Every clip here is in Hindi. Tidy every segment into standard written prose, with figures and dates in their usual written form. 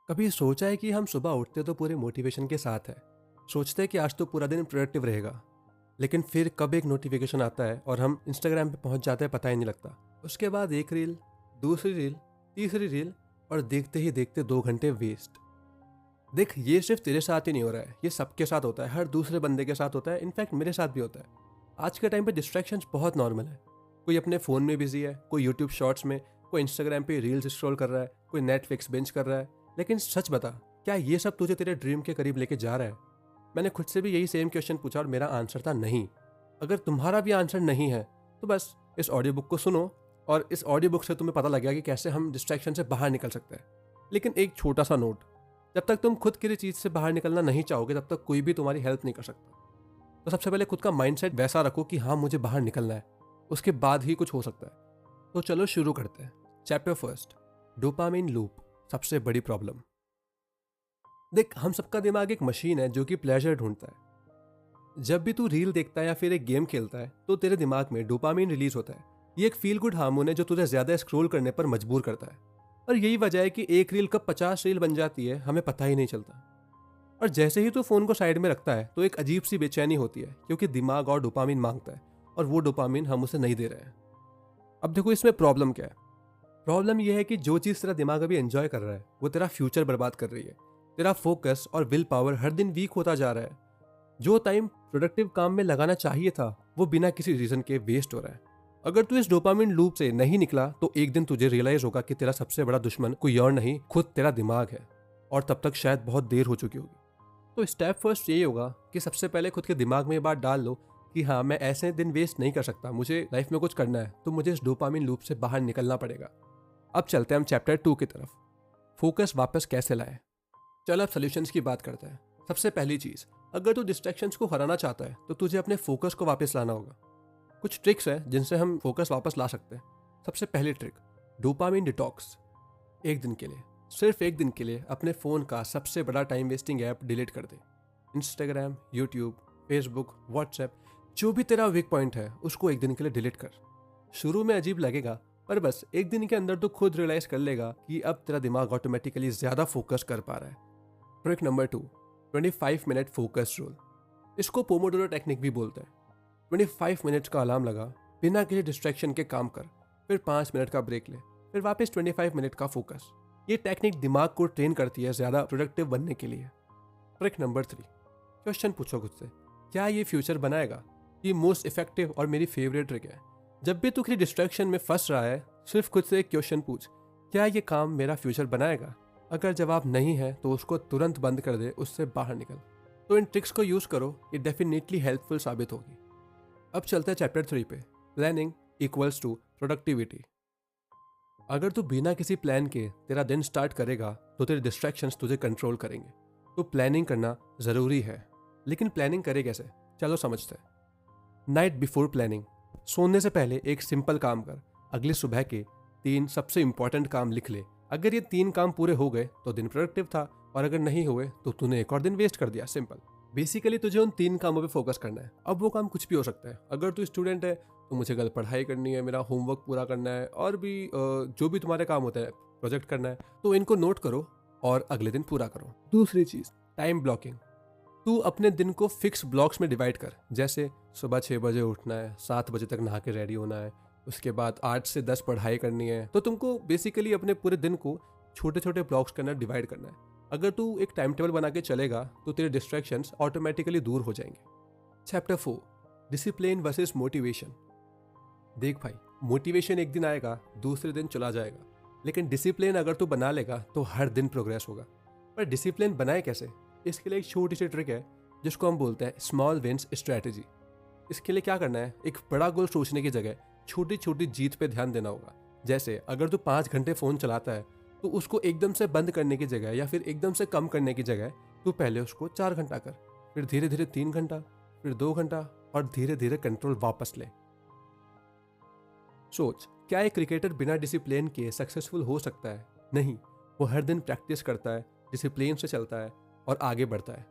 कभी सोचा है कि हम सुबह उठते तो पूरे मोटिवेशन के साथ है, सोचते हैं कि आज तो पूरा दिन प्रोडक्टिव रहेगा। लेकिन फिर कब एक नोटिफिकेशन आता है और हम इंस्टाग्राम पे पहुंच जाते हैं, पता ही नहीं लगता। उसके बाद एक रील, दूसरी रील, तीसरी रील, और देखते ही देखते 2 घंटे वेस्ट। देख, ये सिर्फ तेरे साथ ही नहीं हो रहा है, ये सबके साथ होता है, हर दूसरे बंदे के साथ होता है, इनफैक्ट मेरे साथ भी होता है। आज के टाइम पे डिस्ट्रैक्शंस बहुत नॉर्मल है। कोई अपने फ़ोन में बिजी है, कोई यूट्यूब शॉर्ट्स में, कोई इंस्टाग्राम पे रील्स स्क्रॉल कर रहा है, कोई नेटफ्लिक्स बिंज कर रहा है। लेकिन सच बता, क्या ये सब तुझे तेरे ड्रीम के करीब लेके जा रहा है? मैंने खुद से भी यही सेम क्वेश्चन पूछा और मेरा आंसर था नहीं। अगर तुम्हारा भी आंसर नहीं है तो बस इस ऑडियो बुक को सुनो, और इस ऑडियो बुक से तुम्हें पता लगेगा कि कैसे हम डिस्ट्रैक्शन से बाहर निकल सकते हैं। लेकिन एक छोटा सा नोट, जब तक तुम खुद किसी चीज़ से बाहर निकलना नहीं चाहोगे तब तक कोई भी तुम्हारी हेल्प नहीं कर सकता। तो सबसे पहले खुद का माइंडसेट वैसा रखो कि हाँ, मुझे बाहर निकलना है, उसके बाद ही कुछ हो सकता है। तो चलो शुरू करते हैं। चैप्टर फर्स्ट, डोपामिन लूप, सबसे बड़ी प्रॉब्लम। देख, हम सबका दिमाग एक मशीन है जो कि प्लेजर ढूंढता है। जब भी तू रील देखता है या फिर एक गेम खेलता है तो तेरे दिमाग में डोपामिन रिलीज होता है। ये एक फील गुड हार्मोन है जो तुझे ज्यादा स्क्रॉल करने पर मजबूर करता है। और यही वजह है कि एक रील कब 50 रील बन जाती है हमें पता ही नहीं चलता। और जैसे ही तू फोन को साइड में रखता है तो एक अजीब सी बेचैनी होती है, क्योंकि दिमाग और डोपामिन मांगता है, और वो डोपामिन हम उसे नहीं दे रहे हैं। अब देखो, इसमें प्रॉब्लम क्या है। प्रॉब्लम यह है कि जो चीज़ तेरा दिमाग अभी एंजॉय कर रहा है वो तेरा फ्यूचर बर्बाद कर रही है। तेरा फोकस और विल पावर हर दिन वीक होता जा रहा है। जो टाइम प्रोडक्टिव काम में लगाना चाहिए था वो बिना किसी रीजन के वेस्ट हो रहा है। अगर तू इस डोपामिन लूप से नहीं निकला तो एक दिन तुझे रियलाइज होगा कि तेरा सबसे बड़ा दुश्मन कोई और नहीं, खुद तेरा दिमाग है। और तब तक शायद बहुत देर हो चुकी होगी। तो स्टेप फर्स्ट यही होगा कि सबसे पहले खुद के दिमाग में ये बात डाल लो कि हाँ, मैं ऐसे दिन वेस्ट नहीं कर सकता, मुझे लाइफ में कुछ करना है, तो मुझे इस डोपामिन लूप से बाहर निकलना पड़ेगा। अब चलते हैं हम चैप्टर 2 की तरफ, फोकस वापस कैसे लाए। चल अब सोल्यूशंस की बात करते हैं। सबसे पहली चीज़, अगर तू डिस्ट्रैक्शंस को हराना चाहता है तो तुझे अपने फोकस को वापस लाना होगा। कुछ ट्रिक्स हैं जिनसे हम फोकस वापस ला सकते हैं। सबसे पहली ट्रिक, डोपामिन डिटॉक्स। एक दिन के लिए, सिर्फ एक दिन के लिए अपने फ़ोन का सबसे बड़ा टाइम वेस्टिंग ऐप डिलीट कर दे। इंस्टाग्राम, यूट्यूब, फेसबुक, व्हाट्सएप, जो भी तेरा वीक पॉइंट है उसको एक दिन के लिए डिलीट कर। शुरू में अजीब लगेगा, पर बस एक दिन के अंदर तो खुद रियलाइज कर लेगा कि अब तेरा दिमाग ऑटोमेटिकली ज़्यादा फोकस कर पा रहा है। Trick number 2, 25 minute focus rule. इसको पोमोडोरो टेक्निक भी बोलते हैं। 25 मिनट्स का अलार्म लगा, बिना किसी डिस्ट्रैक्शन के काम कर, फिर 5 मिनट का ब्रेक ले, फिर वापस 25 मिनट का फोकस। ये टेक्निक दिमाग को ट्रेन करती है ज़्यादा प्रोडक्टिव बनने के लिए। ट्रिक नंबर 3, क्वेश्चन पूछो खुद से, क्या ये फ्यूचर बनाएगा? ये मोस्ट इफेक्टिव और मेरी फेवरेट ट्रिक है। जब भी तू किसी डिस्ट्रैक्शन में फंस रहा है, सिर्फ खुद से एक क्वेश्चन पूछ, क्या ये काम मेरा फ्यूचर बनाएगा? अगर जवाब नहीं है तो उसको तुरंत बंद कर दे, उससे बाहर निकल। तो इन ट्रिक्स को यूज़ करो, ये डेफिनेटली हेल्पफुल साबित होगी। अब चलते हैं चैप्टर 3 पे, प्लानिंग इक्वल्स टू प्रोडक्टिविटी। अगर तू बिना किसी प्लान के तेरा दिन स्टार्ट करेगा तो तेरे डिस्ट्रैक्शंस तुझे कंट्रोल करेंगे। तो प्लानिंग करना ज़रूरी है, लेकिन प्लानिंग करे कैसे, चलो समझते हैं। नाइट बिफोर प्लानिंग, सोने से पहले एक सिंपल काम कर। अगली सुबह के 3 सबसे इंपॉर्टेंट काम लिख ले। अगर ये 3 काम पूरे हो गए तो दिन प्रोडक्टिव था, और अगर नहीं हुए तो तूने एक और दिन वेस्ट कर दिया। सिंपल। बेसिकली तुझे उन 3 कामों पे फोकस करना है। अब वो काम कुछ भी हो सकता है। अगर तू स्टूडेंट है तो मुझे कल पढ़ाई करनी है, मेरा होमवर्क पूरा करना है, और भी जो भी तुम्हारे काम होते हैं, प्रोजेक्ट करना है, तो इनको नोट करो और अगले दिन पूरा करो। दूसरी चीज़, टाइम ब्लॉकिंग। तू अपने दिन को फिक्स ब्लॉक्स में डिवाइड कर। जैसे सुबह 6 बजे उठना है, 7 बजे तक नहा के रेडी होना है, उसके बाद 8 से 10 पढ़ाई करनी है। तो तुमको बेसिकली अपने पूरे दिन को छोटे छोटे ब्लॉक्स के अंदर डिवाइड करना है। अगर तू एक टाइम टेबल बना के चलेगा तो तेरे डिस्ट्रैक्शंस ऑटोमेटिकली दूर हो जाएंगे। Chapter 4, discipline versus motivation. देख भाई, मोटिवेशन एक दिन आएगा, दूसरे दिन चला जाएगा, लेकिन डिसिप्लिन अगर तू बना लेगा तो हर दिन प्रोग्रेस होगा। पर डिसिप्लिन बनाए कैसे? इसके लिए एक छोटी सी ट्रिक है जिसको हम बोलते हैं स्मॉल विंस स्ट्रैटेजी। इसके लिए क्या करना है, एक बड़ा गोल सोचने की जगह छोटी छोटी जीत पे ध्यान देना होगा। जैसे अगर तू 5 घंटे फ़ोन चलाता है तो उसको एकदम से बंद करने की जगह या फिर एकदम से कम करने की जगह तू पहले उसको 4 घंटा कर, फिर धीरे धीरे 3 घंटा, फिर 2 घंटा, और धीरे धीरे कंट्रोल वापस ले। सोच, क्या एक क्रिकेटर बिना डिसिप्लिन के सक्सेसफुल हो सकता है? नहीं। वो हर दिन प्रैक्टिस करता है, डिसिप्लिन से चलता है और आगे बढ़ता है।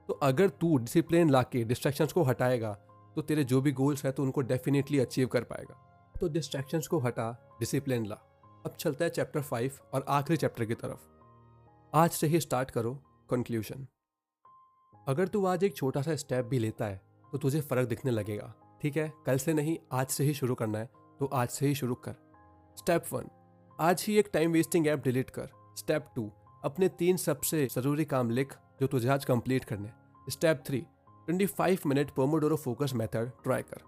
तो अगर तू डिसिप्लिन ला के डिस्ट्रैक्शंस को हटाएगा तो तेरे जो भी गोल्स हैं तो उनको डेफिनेटली अचीव कर पाएगा। तो डिस्ट्रैक्शंस को हटा, डिसिप्लिन ला। अब चलता है चैप्टर 5 और आखिरी चैप्टर की तरफ। आज से ही स्टार्ट करो। कंक्लूजन। अगर तू आज एक छोटा सा स्टेप भी लेता है तो तुझे फर्क दिखने लगेगा। ठीक है, कल से नहीं, आज से ही शुरू करना है तो आज से ही शुरू कर। स्टेप 1, आज ही एक टाइम वेस्टिंग ऐप डिलीट कर। स्टेप 2, अपने 3 सबसे ज़रूरी काम लिख जो तुझे आज कंप्लीट करने। Step 3, 25 minute Pomodoro focus method try कर।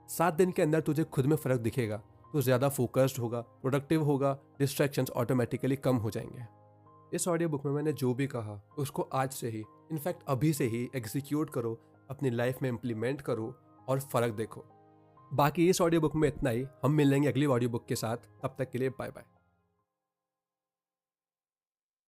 7 दिन के अंदर तुझे खुद में फ़र्क दिखेगा, तो ज़्यादा फोकस्ड होगा, प्रोडक्टिव होगा, डिस्ट्रैक्शंस ऑटोमेटिकली कम हो जाएंगे। इस ऑडियो बुक में मैंने जो भी कहा उसको आज से ही, इनफैक्ट अभी से ही एग्जीक्यूट करो, अपनी लाइफ में इम्प्लीमेंट करो और फ़र्क देखो। बाकी इस ऑडियो बुक में इतना ही। हम मिलेंगे अगली ऑडियो बुक के साथ। तब तक के लिए बाय बाय।